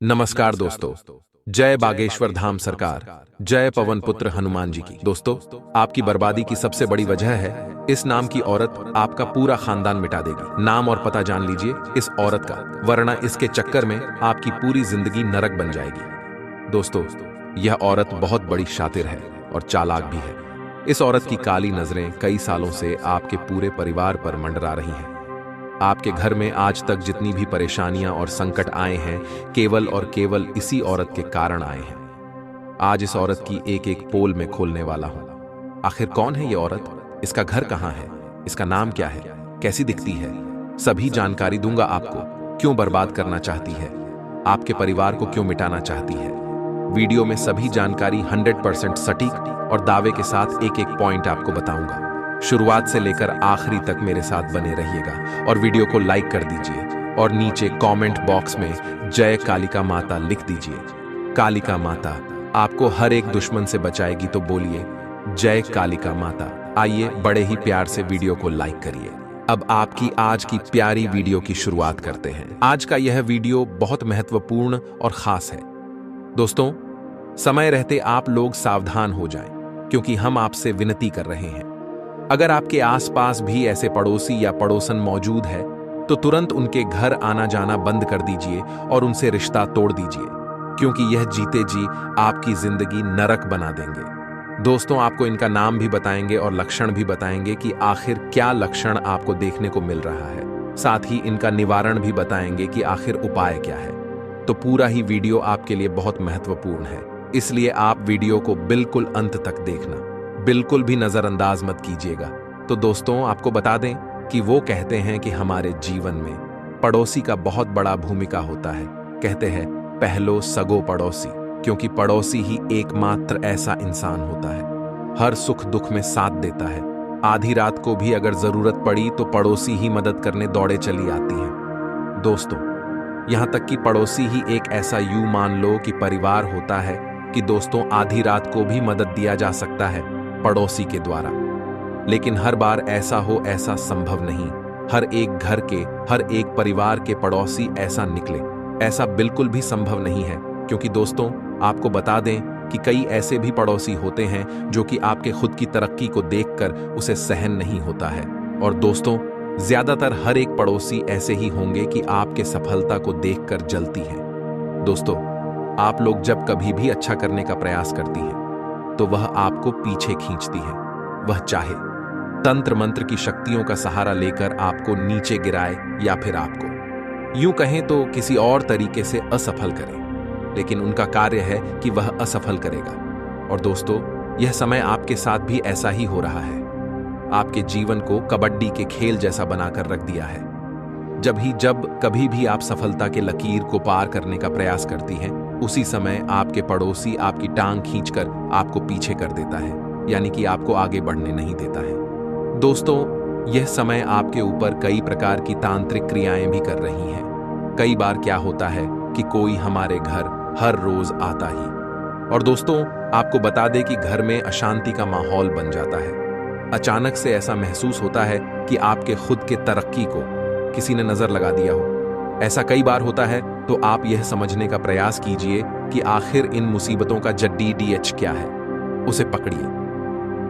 नमस्कार दोस्तों। जय बागेश्वर धाम सरकार, जय पवन पुत्र हनुमान जी की। दोस्तों, आपकी बर्बादी की सबसे बड़ी वजह है इस नाम की औरत आपका पूरा खानदान मिटा देगी। नाम और पता जान लीजिए इस औरत का, वरना इसके चक्कर में आपकी पूरी जिंदगी नरक बन जाएगी। दोस्तों, यह औरत बहुत बड़ी शातिर है और चालाक भी है। इस औरत की काली नजरें कई सालों से आपके पूरे परिवार पर मंडरा रही हैं। आपके घर में आज तक जितनी भी परेशानियां और संकट आए हैं, केवल और केवल इसी औरत के कारण आए हैं। आज इस औरत की एक एक पोल में खोलने वाला हूं। आखिर कौन है ये औरत? इसका घर कहां है? इसका नाम क्या है? कैसी दिखती है? सभी जानकारी दूंगा आपको। क्यों बर्बाद करना चाहती है? आपके परिवार को क्यों मिटाना चाहती है? वीडियो में सभी जानकारी 100% सटीक और दावे के साथ एक एक पॉइंट आपको बताऊंगा। शुरुआत से लेकर आखिरी तक मेरे साथ बने रहिएगा और वीडियो को लाइक कर दीजिए और नीचे कमेंट बॉक्स में जय कालिका माता लिख दीजिए। कालिका माता आपको हर एक दुश्मन से बचाएगी, तो बोलिए जय कालिका माता। आइए बड़े ही प्यार से वीडियो को लाइक करिए। अब आपकी आज की प्यारी वीडियो की शुरुआत करते हैं। आज का यह वीडियो बहुत महत्वपूर्ण और खास है। दोस्तों, समय रहते आप लोग सावधान हो जाएं, क्योंकि हम आपसे विनती कर रहे हैं। अगर आपके आसपास भी ऐसे पड़ोसी या पड़ोसन मौजूद है, तो तुरंत उनके घर आना जाना बंद कर दीजिए और उनसे रिश्ता तोड़ दीजिए, क्योंकि यह जीते जी आपकी जिंदगी नरक बना देंगे। दोस्तों, आपको इनका नाम भी बताएंगे और लक्षण भी बताएंगे कि आखिर क्या लक्षण आपको देखने को मिल रहा है। साथ ही इनका निवारण भी बताएंगे कि आखिर उपाय क्या है। तो पूरा ही वीडियो आपके लिए बहुत महत्वपूर्ण है, इसलिए आप वीडियो को बिल्कुल अंत तक देखना, बिल्कुल भी नजरअंदाज मत कीजिएगा। तो दोस्तों, आपको बता दें कि वो कहते हैं कि हमारे जीवन में पड़ोसी का बहुत बड़ा भूमिका होता है। कहते हैं पहलो सगो पड़ोसी, क्योंकि पड़ोसी ही एकमात्र ऐसा इंसान होता है हर सुख दुख में साथ देता है। आधी रात को भी अगर जरूरत पड़ी तो पड़ोसी ही मदद करने दौड़े चली आती हैं। दोस्तों, यहां तक कि पड़ोसी ही एक ऐसा यूं मान लो कि परिवार होता है कि दोस्तों आधी रात को भी मदद दिया जा सकता है पड़ोसी के द्वारा। लेकिन हर बार ऐसा हो ऐसा संभव नहीं। हर एक घर के, हर एक परिवार के पड़ोसी ऐसा निकले, ऐसा बिल्कुल भी संभव नहीं है। क्योंकि दोस्तों, आपको बता दें कि कई ऐसे भी पड़ोसी होते हैं जो कि आपके खुद की तरक्की को देखकर उसे सहन नहीं होता है। और दोस्तों, ज्यादातर हर एक पड़ोसी ऐसे ही होंगे कि आपके सफलता को देखकर जलती हैं। दोस्तों, आप लोग जब कभी भी अच्छा करने का प्रयास करती हैं, तो वह आपको पीछे खींचती है। वह चाहे तंत्र मंत्र की शक्तियों का सहारा लेकर आपको नीचे गिराए या फिर आपको यूं कहें तो किसी और तरीके से असफल करे, लेकिन उनका कार्य है कि वह असफल करेगा। और दोस्तों, यह समय आपके साथ भी ऐसा ही हो रहा है। आपके जीवन को कबड्डी के खेल जैसा बनाकर रख दिया है। जब कभी भी आप सफलता के लकीर को पार करने का प्रयास करती हैं, उसी समय आपके पड़ोसी आपकी टांग खींचकर आपको पीछे कर देता है, यानी कि आपको आगे बढ़ने नहीं देता है। दोस्तों, यह समय आपके ऊपर कई प्रकार की तांत्रिक क्रियाएं भी कर रही हैं। कई बार क्या होता है कि कोई हमारे घर हर रोज आता ही, और दोस्तों आपको बता दें कि घर में अशांति का माहौल बन जाता है। अचानक से ऐसा महसूस होता है कि आपके खुद के तरक्की को किसी ने नजर लगा दिया हो। ऐसा कई बार होता है, तो आप यह समझने का प्रयास कीजिए कि आखिर इन मुसीबतों का जड्डी डीएच क्या है। उसे पकड़िए।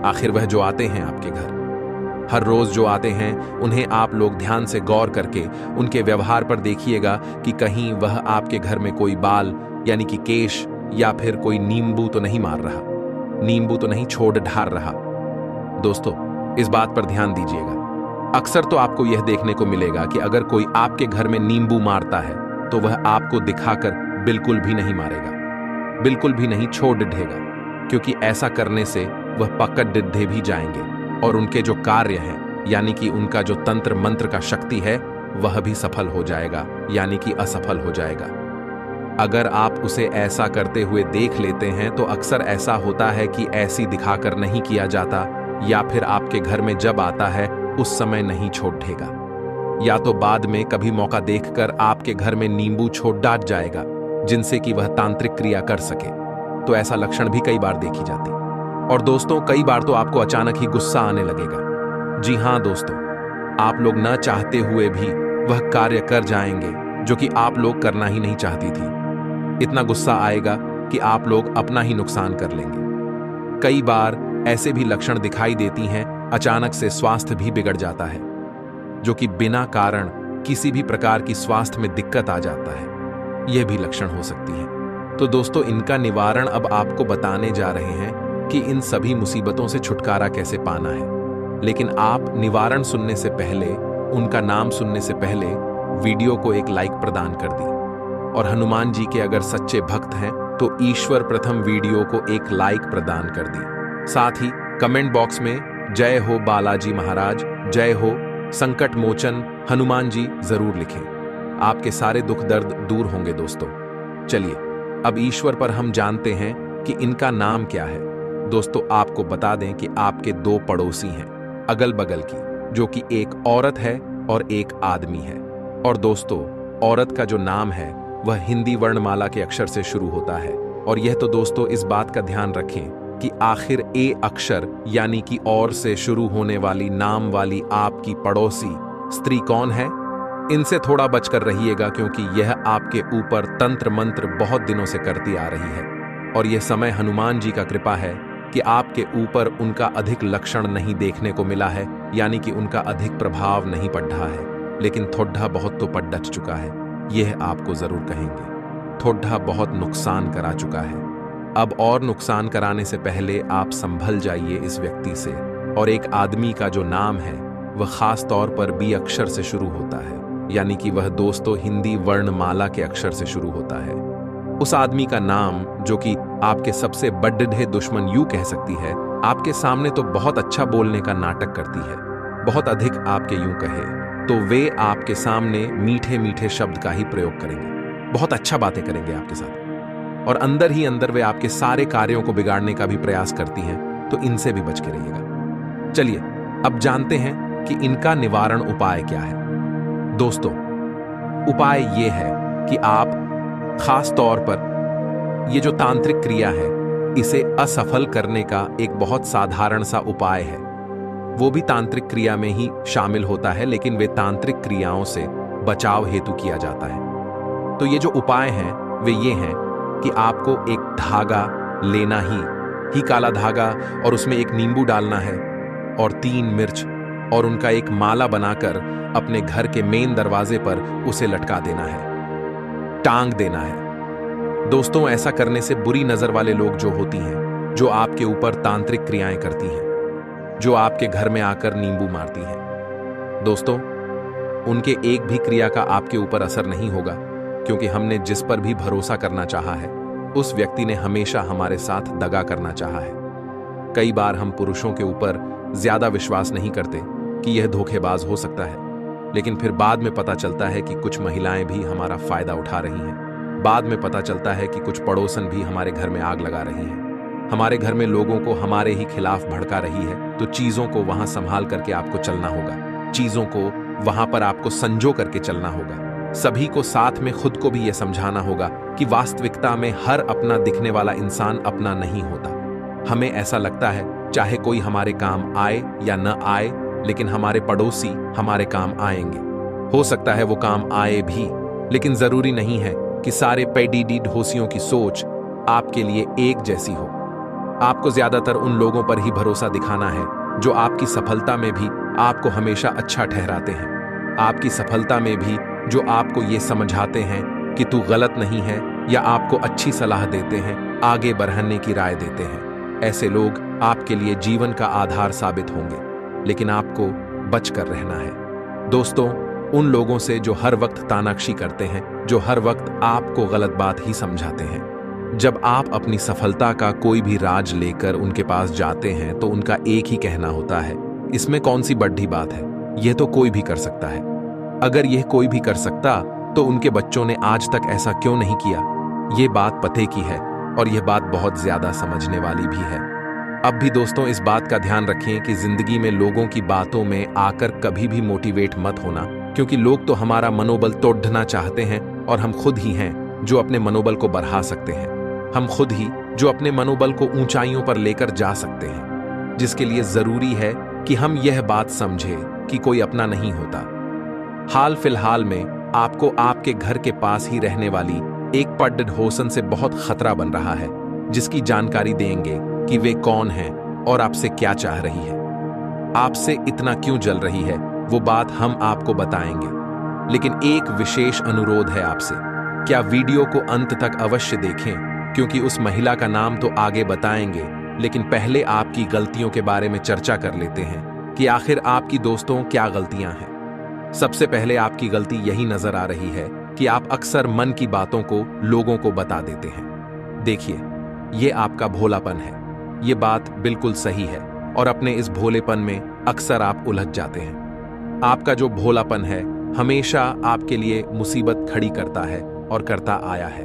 आखिर वह जो आते हैं आपके घर, हर रोज जो आते हैं, उन्हें आप लोग ध्यान से गौर करके उनके व्यवहार पर देखिएगा कि कहीं वह आपके घर में कोई बाल यानी कि केश या फिर कोई नींबू तो नहीं मार रहा, नींबू तो नहीं छोड़ ढार रहा। दोस्तों, इस बात पर ध्यान दीजिएगा। अक्सर तो आपको यह देखने को मिलेगा कि अगर कोई आपके घर में नींबू मारता है, तो वह आपको दिखाकर बिल्कुल भी नहीं मारेगा, बिल्कुल भी नहीं छोड़ ढेगा, क्योंकि ऐसा करने से वह पकड़ डिद्धे भी जाएंगे और उनके जो कार्य हैं, यानी कि उनका जो तंत्र मंत्र का शक्ति है, वह भी सफल हो जाएगा, यानी कि असफल हो जाएगा। अगर आप उसे ऐसा करते हुए देख लेते हैं, तो अक्सर ऐसा होता है कि ऐसी दिखाकर नहीं किया जाता, या फिर आपके घर में जब आता है उस समय नहीं छोड़ेगा, या तो बाद में कभी मौका देखकर आपके घर में नींबू छोड़ डाट जाएगा, जिनसे कि वह तांत्रिक क्रिया कर सके। तो ऐसा लक्षण भी कई बार देखी जाती। और दोस्तों, कई बार तो आपको अचानक ही गुस्सा आने लगेगा। जी हां दोस्तों, आप लोग न चाहते हुए भी वह कार्य कर जाएंगे जो कि आप लोग करना ही नहीं चाहती थी। इतना गुस्सा आएगा कि आप लोग अपना ही नुकसान कर लेंगे। कई बार ऐसे भी लक्षण दिखाई देती हैं, अचानक से स्वास्थ्य भी बिगड़ जाता है, जो कि बिना कारण किसी भी प्रकार की स्वास्थ्य में दिक्कत आ जाता है। यह भी लक्षण हो सकती है। तो दोस्तों, इनका निवारण अब आपको बताने जा रहे हैं कि इन सभी मुसीबतों से छुटकारा कैसे पाना है। लेकिन आप निवारण सुनने से पहले, उनका नाम सुनने से पहले वीडियो को एक लाइक प्रदान कर दी। और हनुमान जी के अगर सच्चे भक्त हैं तो ईश्वर प्रथम वीडियो को एक लाइक प्रदान कर दी। साथ ही कमेंट बॉक्स में जय हो बालाजी महाराज, जय हो संकट मोचन हनुमान जी जरूर लिखें। आपके सारे दुख दर्द दूर होंगे दोस्तों। चलिए अब ईश्वर पर हम जानते हैं कि इनका नाम क्या है। दोस्तों, आपको बता दें कि आपके दो पड़ोसी हैं अगल बगल की, जो कि एक औरत है और एक आदमी है। और दोस्तों, औरत का जो नाम है वह हिंदी वर्णमाला के अक्षर से शुरू होता है। और यह तो दोस्तों इस बात का ध्यान रखें कि आखिर ए अक्षर यानी कि और से शुरू होने वाली नाम वाली आपकी पड़ोसी स्त्री कौन है, इनसे थोड़ा बचकर रहिएगा, क्योंकि यह आपके ऊपर तंत्र मंत्र बहुत दिनों से करती आ रही है। और यह समय हनुमान जी का कृपा है कि आपके ऊपर उनका अधिक लक्षण नहीं देखने को मिला है, यानी कि उनका अधिक प्रभाव नहीं पड़ रहा है। लेकिन थोड़ा बहुत तो पड़ डट चुका है, यह आपको जरूर कहेंगे। थोड़ा बहुत नुकसान करा चुका है। अब और नुकसान कराने से पहले आप संभल जाइए इस व्यक्ति से। और एक आदमी का जो नाम है वह खास तौर पर बी अक्षर से शुरू होता है, यानी कि वह दोस्तों हिंदी वर्णमाला के अक्षर से शुरू होता है। उस आदमी का नाम, जो कि आपके सबसे बड़े दुश्मन यूं कह सकती है, आपके सामने तो बहुत अच्छा बोलने का नाटक करती है, बहुत अधिक आपके यूं कहे तो वे आपके सामने मीठे मीठे शब्द का ही प्रयोग करेंगे, बहुत अच्छा बातें करेंगे आपके साथ, और अंदर ही अंदर वे आपके सारे कार्यों को बिगाड़ने का भी प्रयास करती हैं। तो इनसे भी बच के रहिएगा। चलिए अब जानते हैं कि इनका निवारण उपाय क्या है। दोस्तों, उपाय यह है कि आप खास तौर पर ये जो तांत्रिक क्रिया है इसे असफल करने का एक बहुत साधारण सा उपाय है। वो भी तांत्रिक क्रिया में ही शामिल होता है, लेकिन वे तांत्रिक क्रियाओं से बचाव हेतु किया जाता है। तो ये जो उपाय हैं वे ये हैं कि आपको एक धागा लेना ही काला धागा, और उसमें एक नींबू डालना है और 3 मिर्च, और उनका एक माला बनाकर अपने घर के मेन दरवाजे पर उसे लटका देना है, टांग देना है। दोस्तों, ऐसा करने से बुरी नजर वाले लोग जो होती हैं, जो आपके ऊपर तांत्रिक क्रियाएं करती हैं, जो आपके घर में आकर नींबू मारती हैं, दोस्तों उनके एक भी क्रिया का आपके ऊपर असर नहीं होगा, क्योंकि हमने जिस पर भी भरोसा करना चाहा है उस व्यक्ति ने हमेशा हमारे साथ दगा करना चाहा है। कई बार हम पुरुषों के ऊपर ज्यादा विश्वास नहीं करते कि यह धोखेबाज हो सकता है, लेकिन फिर बाद में पता चलता है कि कुछ महिलाएं भी हमारा फायदा उठा रही हैं। बाद में पता चलता है कि कुछ पड़ोसन भी हमारे घर में आग लगा रही हैं, हमारे घर में लोगों को हमारे ही खिलाफ भड़का रही है। तो चीजों को वहां संभाल करके आपको चलना होगा, चीजों को वहां पर आपको संजो करके चलना होगा। सभी को साथ में खुद को भी यह समझाना होगा कि वास्तविकता में हर अपना दिखने वाला इंसान अपना नहीं होता। हमें ऐसा लगता है चाहे कोई हमारे काम आए या न आए, लेकिन हमारे पड़ोसी हमारे काम आएंगे। हो सकता है वो काम आए भी, लेकिन जरूरी नहीं है कि सारे पेडीडी ढोसियों की सोच आपके लिए एक जैसी हो। आपको ज्यादातर उन लोगों पर ही भरोसा दिखाना है जो आपकी सफलता में भी आपको हमेशा अच्छा ठहराते हैं, आपकी सफलता में भी जो आपको ये समझाते हैं कि तू गलत नहीं है, या आपको अच्छी सलाह देते हैं, आगे बढ़ने की राय देते हैं। ऐसे लोग आपके लिए जीवन का आधार साबित होंगे, लेकिन आपको बच कर रहना है। दोस्तों, उन लोगों से जो हर वक्त तानाकशी करते हैं, जो हर वक्त आपको गलत बात ही समझाते हैं। जब आप अपनी सफलता का कोई भी राज लेकर उनके पास जाते हैं तो उनका एक ही कहना होता है, इसमें कौन सी बड़ी बात है, यह तो कोई भी कर सकता है। अगर यह कोई भी कर सकता तो उनके बच्चों ने आज तक ऐसा क्यों नहीं किया। यह बात पते की है और यह बात बहुत ज्यादा समझने वाली भी है। अब भी दोस्तों इस बात का ध्यान रखें कि जिंदगी में लोगों की बातों में आकर कभी भी मोटिवेट मत होना, क्योंकि लोग तो हमारा मनोबल तोड़ना चाहते हैं और हम खुद ही हैं जो अपने मनोबल को बढ़ा सकते हैं। हम खुद ही जो अपने मनोबल को ऊंचाइयों पर लेकर जा सकते हैं, जिसके लिए जरूरी है कि हम यह बात समझें कि कोई अपना नहीं होता। हाल फिलहाल में आपको आपके घर के पास ही रहने वाली एक पड्ड होसन से बहुत खतरा बन रहा है, जिसकी जानकारी देंगे कि वे कौन हैं और आपसे क्या चाह रही है, आपसे इतना क्यों जल रही है, वो बात हम आपको बताएंगे। लेकिन एक विशेष अनुरोध है आपसे, क्या वीडियो को अंत तक अवश्य देखें, क्योंकि उस महिला का नाम तो आगे बताएंगे, लेकिन पहले आपकी गलतियों के बारे में चर्चा कर लेते हैं कि आखिर आपकी दोस्तों क्या गलतियां हैं। सबसे पहले आपकी गलती यही नजर आ रही है कि आप अक्सर मन की बातों को लोगों को बता देते हैं। देखिए, ये आपका भोलापन है, ये बात बिल्कुल सही है, और अपने इस भोलेपन में अक्सर आप उलझ जाते हैं। आपका जो भोलापन है हमेशा आपके लिए मुसीबत खड़ी करता है और करता आया है।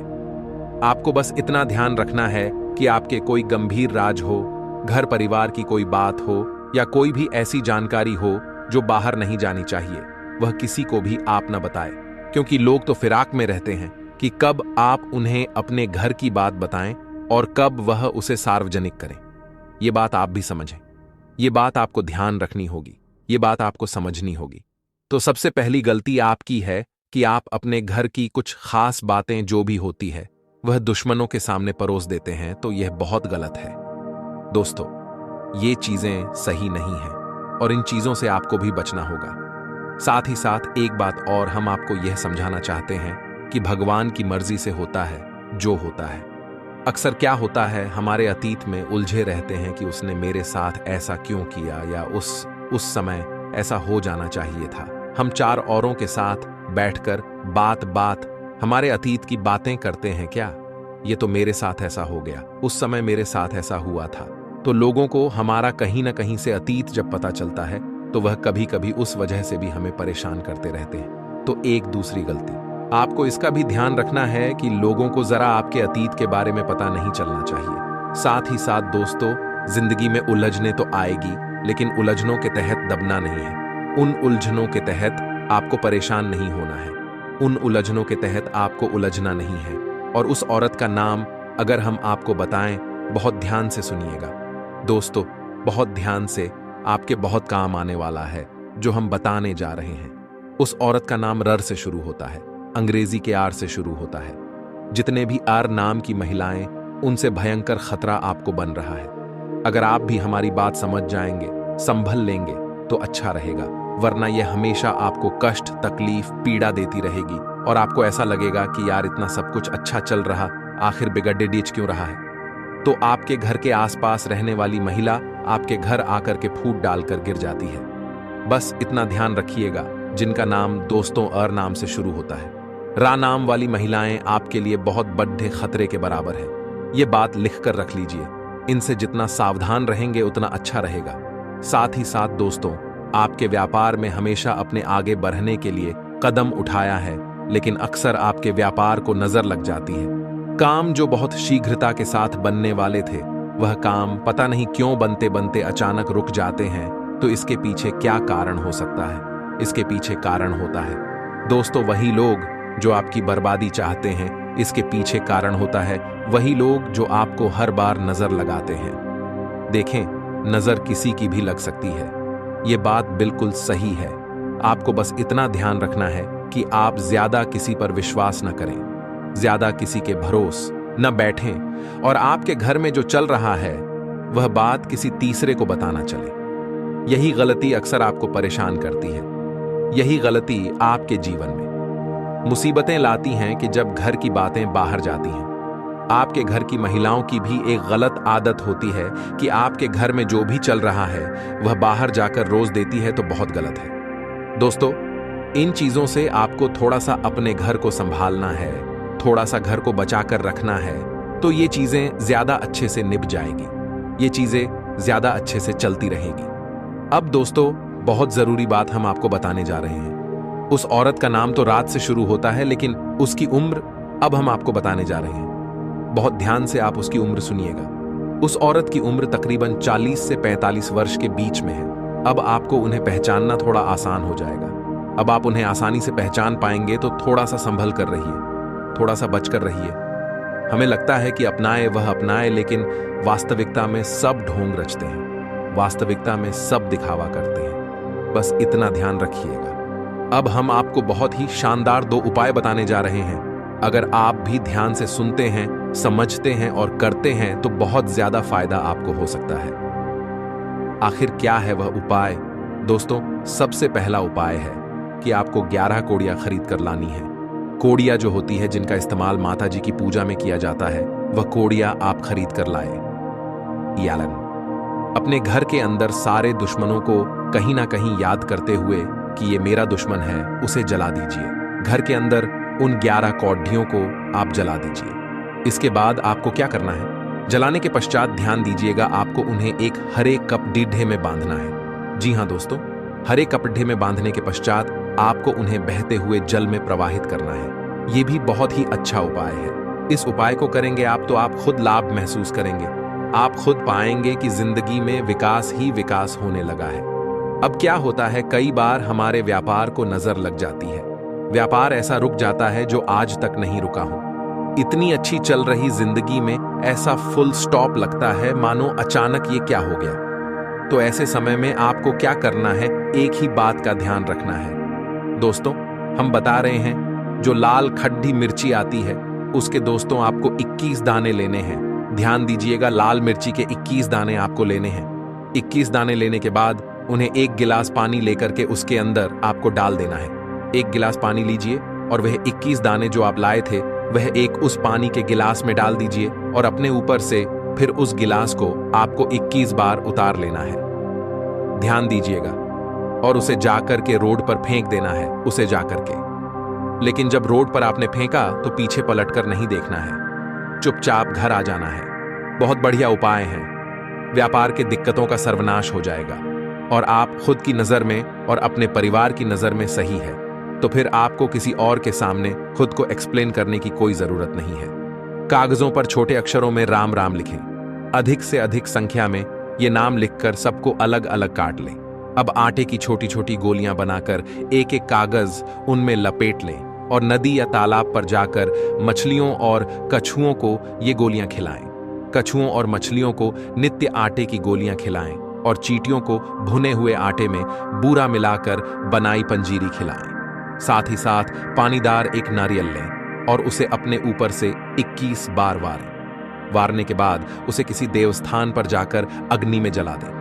आपको बस इतना ध्यान रखना है कि आपके कोई गंभीर राज हो, घर परिवार की कोई बात हो, या कोई भी ऐसी जानकारी हो जो बाहर नहीं जानी चाहिए, वह किसी को भी आप न बताएं, क्योंकि लोग तो फिराक में रहते हैं कि कब आप उन्हें अपने घर की बात बताएं और कब वह उसे सार्वजनिक करें। ये बात आप भी समझें, ये बात आपको ध्यान रखनी होगी, ये बात आपको समझनी होगी। तो सबसे पहली गलती आपकी है कि आप अपने घर की कुछ खास बातें जो भी होती है वह दुश्मनों के सामने परोस देते हैं, तो यह बहुत गलत है। दोस्तों, ये चीजें सही नहीं हैं और इन चीजों से आपको भी बचना होगा। साथ ही साथ एक बात और हम आपको यह समझाना चाहते हैं कि भगवान की मर्जी से होता है जो होता है। अक्सर क्या होता है, हमारे अतीत में उलझे रहते हैं कि उसने मेरे साथ ऐसा क्यों किया, या उस समय ऐसा हो जाना चाहिए था। हम चार औरों के साथ बैठकर बात हमारे अतीत की बातें करते हैं, क्या ये तो मेरे साथ ऐसा हो गया, उस समय मेरे साथ ऐसा हुआ था। तो लोगों को हमारा कहीं ना कहीं से अतीत जब पता चलता है तो वह कभी कभी उस वजह से भी हमें परेशान करते रहते हैं। तो एक दूसरी गलती, आपको इसका भी ध्यान रखना है कि लोगों को जरा आपके अतीत के बारे में पता नहीं चलना चाहिए। साथ ही साथ दोस्तों, जिंदगी में उलझने तो आएगी, लेकिन उलझनों के तहत दबना नहीं है। उन उलझनों के तहत आपको परेशान नहीं होना है, उन उलझनों के तहत आपको उलझना नहीं है। और उस औरत का नाम अगर हम आपको बताएं, बहुत ध्यान से सुनिएगा दोस्तों, बहुत ध्यान से, आपके बहुत काम आने वाला है जो हम बताने जा रहे हैं। उस औरत का नाम रर से शुरू होता है, अंग्रेजी के आर से शुरू होता है। जितने भी आर नाम की महिलाएं, उनसे भयंकर खतरा आपको बन रहा है। अगर आप भी हमारी बात समझ जाएंगे, संभल लेंगे तो अच्छा रहेगा, वरना यह हमेशा आपको कष्ट, तकलीफ, पीड़ा देती रहेगी और आपको ऐसा लगेगा कि यार इतना सब कुछ अच्छा चल रहा, आखिर बिगड़े डीच क्यों रहा है। तो आपके घर के आसपास रहने वाली महिला आपके घर आकर के फूट डालकर गिर जाती है। बस इतना ध्यान रखिएगा, जिनका नाम दोस्तों अर नाम से शुरू होता है, रा नाम वाली महिलाएं आपके लिए बहुत बड़े खतरे के बराबर है। ये बात लिख कर रख लीजिए, इनसे जितना सावधान रहेंगे उतना अच्छा रहेगा। साथ ही साथ दोस्तों, आपके व्यापार में हमेशा अपने आगे बढ़ने के लिए कदम उठाया है, लेकिन अक्सर आपके व्यापार को नजर लग जाती है। काम जो बहुत शीघ्रता के साथ बनने वाले थे, वह काम पता नहीं क्यों बनते बनते अचानक रुक जाते हैं। तो इसके पीछे क्या कारण हो सकता है? इसके पीछे कारण होता है दोस्तों, वही लोग जो आपकी बर्बादी चाहते हैं। इसके पीछे कारण होता है वही लोग जो आपको हर बार नजर लगाते हैं। देखें, नजर किसी की भी लग सकती है, ये बात बिल्कुल सही है। आपको बस इतना ध्यान रखना है कि आप ज्यादा किसी पर विश्वास न करें, ज्यादा किसी के भरोस न बैठें, और आपके घर में जो चल रहा है वह बात किसी तीसरे को बताना चले। यही गलती अक्सर आपको परेशान करती है। यही गलती आपके जीवन में मुसीबतें लाती हैं कि जब घर की बातें बाहर जाती हैं। आपके घर की महिलाओं की भी एक गलत आदत होती है कि आपके घर में जो भी चल रहा है वह बाहर जाकर रोज देती है, तो बहुत गलत है दोस्तों। इन चीजों से आपको थोड़ा सा अपने घर को संभालना है, थोड़ा सा घर को बचाकर रखना है, तो ये चीजें ज्यादा अच्छे से निभ जाएगी, ये चीजें ज्यादा अच्छे से चलती रहेगी। अब दोस्तों, बहुत जरूरी बात हम आपको बताने जा रहे हैं। उस औरत का नाम तो रात से शुरू होता है, लेकिन उसकी उम्र अब हम आपको बताने जा रहे हैं। बहुत ध्यान से आप उसकी उम्र सुनिएगा। उस औरत की उम्र तकरीबन 40 से 45 वर्ष के बीच में है। अब आपको उन्हें पहचानना थोड़ा आसान हो जाएगा। अब आप उन्हें आसानी से पहचान पाएंगे, तो थोड़ा सा संभल कर रहिए, थोड़ा सा बचकर रहिए। हमें लगता है कि अपनाए वह अपनाए, लेकिन वास्तविकता में सब ढोंग रचते हैं, वास्तविकता में सब दिखावा करते हैं। बस इतना ध्यान रखिएगा। अब हम आपको बहुत ही शानदार 2 उपाय बताने जा रहे हैं अगर आप भी ध्यान से सुनते हैं, समझते हैं और करते हैं तो बहुत ज्यादा फायदा आपको हो सकता है। आखिर क्या है वह उपाय? दोस्तों, सबसे पहला उपाय है कि आपको 11 कोड़ियां खरीद कर लानी है। कोड़ियां जो होती है जिनका इस्तेमाल माता जी की पूजा में किया जाता है, वह कोड़ियां आप खरीद कर लाए। यालन अपने घर के अंदर सारे दुश्मनों को कहीं ना कहीं याद करते हुए कि ये मेरा दुश्मन है, उसे जला दीजिए। घर के अंदर उन 11 कौडियों को आप जला दीजिए। इसके बाद आपको क्या करना है? जलाने के पश्चात ध्यान दीजिएगा, आपको उन्हें एक हरे कपडीढ़े में बांधना है। जी हाँ दोस्तों, हरे कपडे में बांधने के पश्चात आपको उन्हें बहते हुए जल में प्रवाहित करना है। ये भी बहुत ही अच्छा उपाय है। इस उपाय को करेंगे आप तो आप खुद लाभ महसूस करेंगे। आप खुद पाएंगे कि जिंदगी में विकास ही विकास होने लगा है। अब क्या होता है, कई बार हमारे व्यापार को नजर लग जाती है। व्यापार ऐसा रुक जाता है जो आज तक नहीं रुका हो। इतनी अच्छी चल रही जिंदगी में ऐसा फुल स्टॉप लगता है मानो अचानक ये क्या हो गया। तो ऐसे समय में आपको क्या करना है? एक ही बात का ध्यान रखना है। दोस्तों, हम बता रहे हैं, जो लाल खड्डी मिर्ची आती है उसके दोस्तों आपको 21 दाने लेने हैं। ध्यान दीजिएगा, लाल मिर्ची के 21 दाने आपको लेने हैं। 21 दाने लेने के बाद उन्हें 1 गिलास पानी लेकर के उसके अंदर आपको डाल देना है। 1 गिलास पानी लीजिए और वह 21 दाने जो आप लाए थे वह एक उस पानी के गिलास में डाल दीजिए और अपने ऊपर से फिर उस गिलास को आपको 21 बार उतार लेना है। ध्यान दीजिएगा, और उसे जाकर के रोड पर फेंक देना है, उसे जाकर के। लेकिन जब रोड पर आपने फेंका तो पीछे पलटकर नहीं देखना है, चुपचाप घर आ जाना है। बहुत बढ़िया उपाय है। व्यापार के दिक्कतों का सर्वनाश हो जाएगा और आप खुद की नजर में और अपने परिवार की नजर में सही है, तो फिर आपको किसी और के सामने खुद को एक्सप्लेन करने की कोई जरूरत नहीं है। कागजों पर छोटे अक्षरों में राम राम लिखें। अधिक से अधिक संख्या में ये नाम लिखकर सबको अलग अलग काट लें। अब आटे की छोटी छोटी गोलियां बनाकर एक एक कागज उनमें लपेट लें और नदी या तालाब पर जाकर मछलियों और कछुओं को ये गोलियां खिलाएं। कछुओं और मछलियों को नित्य आटे की गोलियां खिलाएं और चींटियों को भुने हुए आटे में बूरा मिलाकर बनाई पंजीरी खिलाएं। साथ ही साथ पानीदार एक नारियल लें और उसे अपने ऊपर से 21 बार वारें। वारने के बाद उसे किसी देवस्थान पर जाकर अग्नि में जला दें।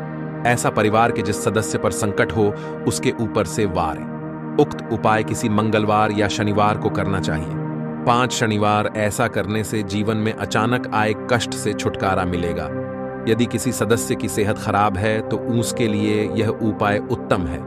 ऐसा परिवार के जिस सदस्य पर संकट हो उसके ऊपर से वारें। उक्त उपाय किसी मंगलवार या शनिवार को करना चाहिए। 5 शनिवार ऐसा करने से जीवन में अचानक आए कष्ट से छुटकारा मिलेगा। यदि किसी सदस्य की सेहत खराब है तो उसके लिए यह उपाय उत्तम है।